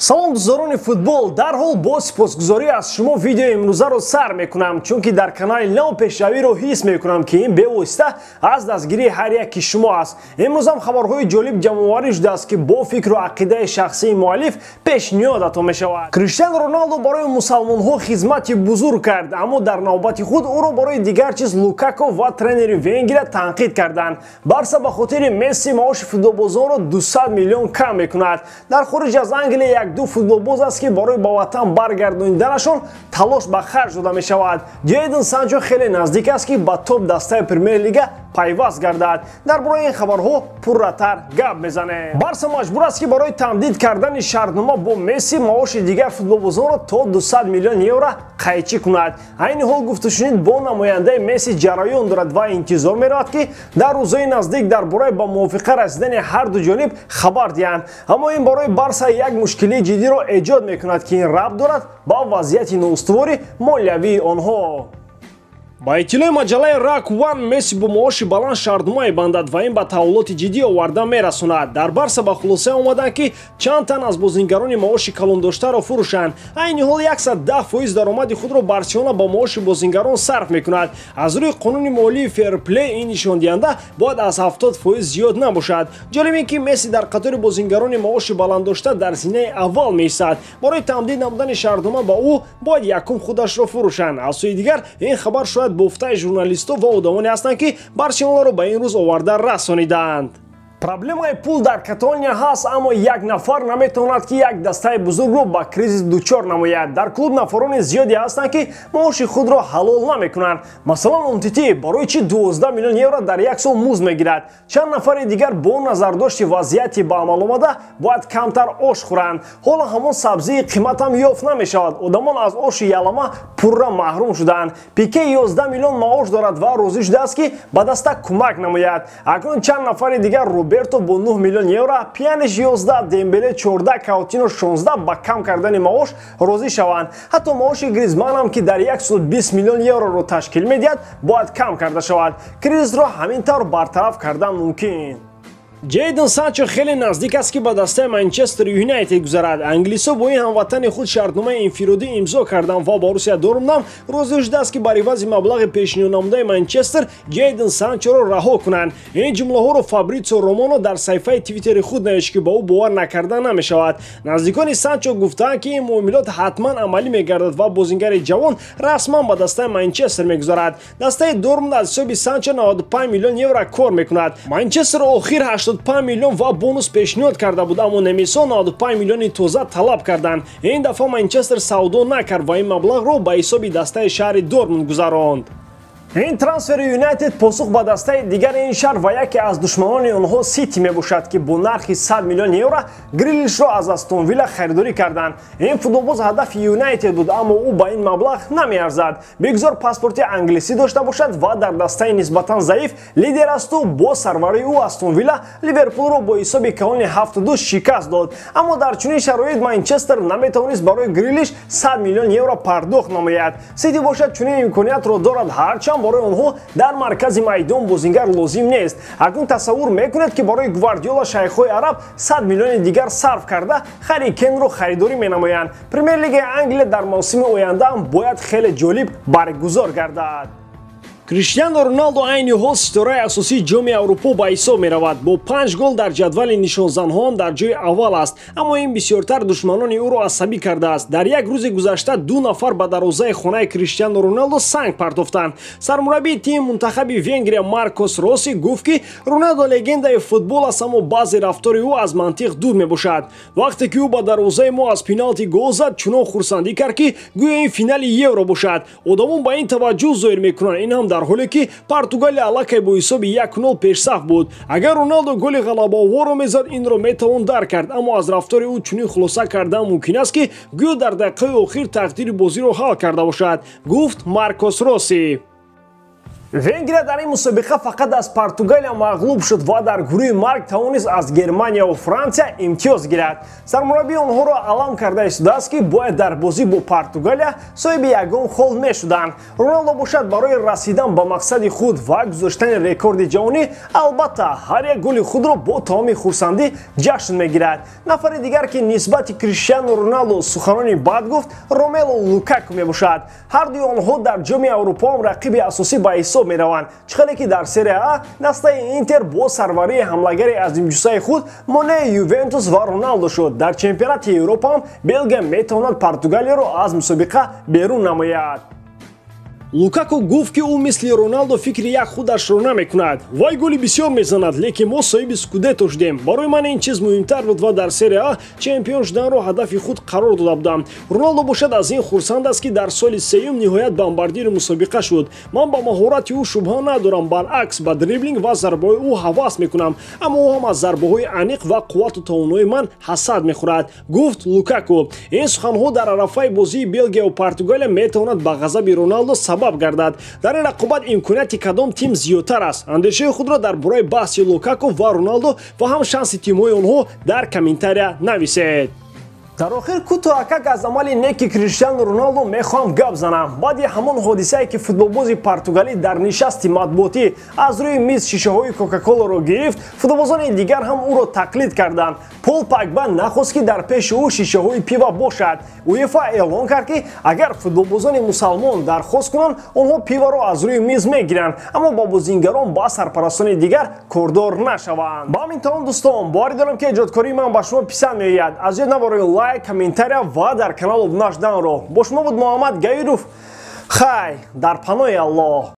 салом дӯстони футбол, дар ҳол бо сипосгузорӣ аз шумо видеои имрӯзаро сар мекунам, чунки дар канали Нао пешравиро ҳис мекунам ки ин бевосита аз дастгирии ҳар яки шумо аст. Имрӯзам хабарҳои ҷолиб ҷамъоварӣ шудааст ки бо фикру ақидаи шахсии муаллиф пешниҳодатон мешавад. Криштиану Роналдо барои мусалмонҳо хизмати бузург кард, аммо дар навбати худ ӯро барои дигар чиз Лукако ва тренери Венгрия танқид карданд. Барса ба хотири Месси маоши футболбозонро 200 миллион кам мекунад. Дар хориҷ аз Англия ду футболбоз аст ки барои ба ватан баргардониданашон талош ба харҷ дода мешавад. Ҷейден Санчо хеле наздик аст ки ба топ дастаи Премер Лига пайваст гардад. Дар бораи ин хабарҳо пурратар гап мезанем. Барса маҷбур аст ки барои тамдид кардани шартнома бо Месси маоши дигар футболбозонро то 200 миллион евро қайчӣ кунад. Айни ҳол гуфтушунид бо намояндаи Месси ҷараён дорад ва интизор меравад ки дар рӯзои наздик дар бораи ба мувофиқа расидани ҳар ду ҷониб хабар диҳанд. Аммо ин барои Барса як мушкилии ҷиддиро эҷод мекунад ки ин рабт дорад ба вазъияти ноустувори молиявии онҳо. Ба иттилои маҷаллаи Rack One, Месси бо маоши баланд шартнома мебандад ва ин ба таҳввулоти ҷиддӣ оварда мерасонад. Дар Барса ба хулоса омаданд ки чанд тан аз бозингарони маоши калондоштаро фурӯшанд. Айни ҳол 110% даромади худро Барселона ба маоши бозингарон сарф мекунад. Аз рӯи қонуни молии фейрплей ин нишондиҳанда бояд аз 70% зиёд набошад. ҷолиб ин ки Месси дар қатори бозингарони маоши баланддошта дар зинаи аввал меистад. Барои тамдид намудани шартнома ба ӯ бояд якум худашро фурӯшанд. Аз сӯи дигар ин хабар шояд бофтаи журналистҳо ва одамоне ҳастанд ки Барселонаро ба ин рӯз оварда расониданд. Проблемаи пул дар Каталония ҳаст, аммо як нафар наметавонад ки як дастаи бузургро ба кризис дучор намояд. Дар клуб нафарони зиёде ҳастанд ки маоши худро ҳалол намекунанд. Масалан, Умтити барои чӣ 12 миллион евро дар як сол музд мегирад. Чанд нафари дигар бо назардошти вазъияти ба амал омада бояд камтар ош хӯранд. Ҳоло ҳамон сабзии қиматам ёфт намешавад. Одамон аз оши ялама пурра маҳрум шудаанд. Пике 11 миллион маош дорад ва розӣ шудааст ки ба даста кӯмак намояд. Акнун чанд нафари дигар Роберто бо 9 миллион евро, Пьяниш 11, Дембеле 14, Каутино 16 ба кам кардани маош розӣ шаванд. Ҳатто маоши Гризман ҳам ки дар як сол 20 миллион евроро ташкил медиҳад, бояд кам карда шавад. Кризисро ҳамин тавр бартараф кардан мумкин. Ҷейден Санчо хеле наздик аст ки ба дастаи Манчестер Юнайтед гузарад. Англисо бо ин ҳамватани худ шартномаи инфиродӣ имзо карданд ва Боруссия Дормундам розӣ шудааст ки бар ивази маблағи пешниҳоднамудаи Манчестер Ҷейден Санчоро раҳо кунанд. Ин ҷумлаҳоро Фабрицио Романо дар саҳифаи твиттери худ навишт ки ба ӯ бовар накардан намешавад. Наздикони Санчо гуфтаанд ки ин муомилот ҳатман амалӣ мегардад ва бозингари ҷавон расман ба дастаи Манчестер мегузарад. Дастаи Дормунд аз ҳисоби Санчо 95 миллион евро кор мекунад. Манчестер охир 85 миллион ва бонус пешниҳод карда буд, аммо Немисо 95 миллиони тоза талаб карданд. Ин дафъа Манчестер савдо накард ва ин маблағро ба ҳисоби дастаи шаҳри Дормунд гузаронд. Ин трансфери Юнайтед посух ба дастаи дигари ин шаҳр ва яке аз душманони онҳо Сити мебошад ки бо нархи 100 миллион евро Грилишро аз Астон Вилла харидорӣ карданд. Ин футболбоз ҳадафи Юнайтед буд, аммо ӯ ба ин маблағ намеарзад. Бигзор паспорти англисӣ дошта бошад ва дар дастаи нисбатан заиф лидер асту бо сарвари ӯ Астон Вилла Ливерпулро бо ҳисоби калони 7-2 шикаст дод. Аммо дар чунин шароит Манчестер наметавонист барои Грилиш 100 миллион евро пардохт намояд. Сити бошад чунин имкониятро дорад, ҳарчанд барои онҳо дар маркази майдон бозингар лозим нест. Акнун тасаввур мекунед ки барои Гвардиола шайхҳои араб 100 миллиони дигар сарф карда Харри Кейнро харидорӣ менамоянд. Премер Лигаи Англия дар мавсими оянда ҳам бояд хеле ҷолиб баргузор гардад. Криштиану Роналдо айни ҳол ситораи асосии ҷоми Аврупо ба ҳисоб меравад. Бо 5 гол дар ҷадвали нишонзанҳо ҳам дар ҷои аввал аст, аммо ин бисёртар душманони ӯро асабӣ кардааст. Дар як рӯзи гузашта 2 нафар ба дарвозаи хонаи Криштиану Роналдо санг партофтанд. Сармураббии тими мунтахаби Венгрия Маркос Росси гуфт ки Роналдо легендаи футбол аст, аммо баъзе рафтори ӯ аз мантиқ дур мебошад. Вақте ки ӯ ба дарвозаи мо аз пеналти гол зад, чунон хурсандӣ кард ки гӯё ин финали Евро бошад. Одамон ба ин таваҷҷӯҳ зоҳир мекунанд, ин ҳам дар ҳоле ки Португалия аллакай бо ҳисоби 1-0 пешсаф буд. Агар Роналдо голи ғалабаоворо мезад, инро метавон дарк кард, аммо аз рафтори ӯ чунин хулоса кардан мумкин аст ки гӯё дар дақиқаи охир тақдири бозиро ҳал карда бошад, гуфт Маркос Росси. Венгрия дар ин мусобиқа фақат аз Португалия мағлуб шуд ва дар гурӯҳи марг тавонист аз Германия ва Франсия имтиёз гирад. Сармураббии онҳоро аълом карда истодааст ки бояд дар бозӣ бо Португалия соҳиби ягон хол мешуданд. Роналдо бошад барои расидан ба мақсади худ ва гузоштани рекорди ҷаҳонӣ албатта ҳар як голи худро бо тамоми хурсандӣ ҷашн мегирад. Нафари дигар ки нисбати Криштиану Роналдо суханони бад гуфт, Ромелу Лукаку мебошад. Ҳар дуи онҳо дар ҷоми Аврупо ҳам рақиби асосӣ ба ҳисоб мераванд. Чихеле ки дар серия А дастаи Интер бо сарварии ҳамлагари азимҷусаи худ монеи Ювентус ва Роналдо шуд. Дар чемпионати Европа ҳам Белгия метавонад Португалияро аз мусобиқа берун намояд. Лукаку гуфт ки ӯ мисли Роналдо фикри як худашро намекунад. Вай голи бисёр мезанад, лекин мо соҳиби скудето шудем. Барои ман ин чиз муҳимтар буд ва дар серия А чемпион шуданро ҳадафи худ қарор дода будам. Роналдо бошад аз ин хурсанд аст ки дар соли сеюм ниҳоят бомбардири мусобиқа шуд. Ман ба маҳорати ӯ шубҳа надорам, баръакс ба дриблинг ва зарбаҳои ӯ ҳавас мекунам, аммо ӯ ҳам аз зарбаҳои аниқ ва қуввату тавонои ман ҳасад мехӯрад, гуфт Лукаку. Ин суханҳо дар арафаи бозии Белгия ва Португалия метавонад ба ғазаби Роналдо гардад. Дар ин рақобат имконияти кадом тим зиёдтар аст? Андешаи худро дар бораи баҳси Лукаку ва Роналдо ва ҳам шанси тимҳои онҳо дар комментария нависед. Дар охир кӯтоҳакак аз амали неки Криштиану Роналдо мехоҳам гап занам. баъди ҳамон ҳодисае ки футболбози португалӣ дар нишасти матбуотӣ аз рӯи миз шишаҳои кока-коларо гирифт, футболбозони дигар ҳам ӯро тақлид карданд. Пол Погба нахост ки дар пеши ӯ шишаҳои пива бошад. УЕФА эълон кард ки агар футболбозони мусалмон дархост кунанд, онҳо пиваро аз рӯи миз мегиранд, аммо ба бозингарон ба сарпарастони дигар кордор нашаванд. Ба ҳамин тамом дӯстон, боварӣ дорам ки эҷодкории ман ба шумо писанд меояд. Аз ёд набарои лайк, комментария ва дар канал обуна шуданро. Бо шумо буд Муҳаммад Гаиров. Хай, дар паноҳи Аллоҳ.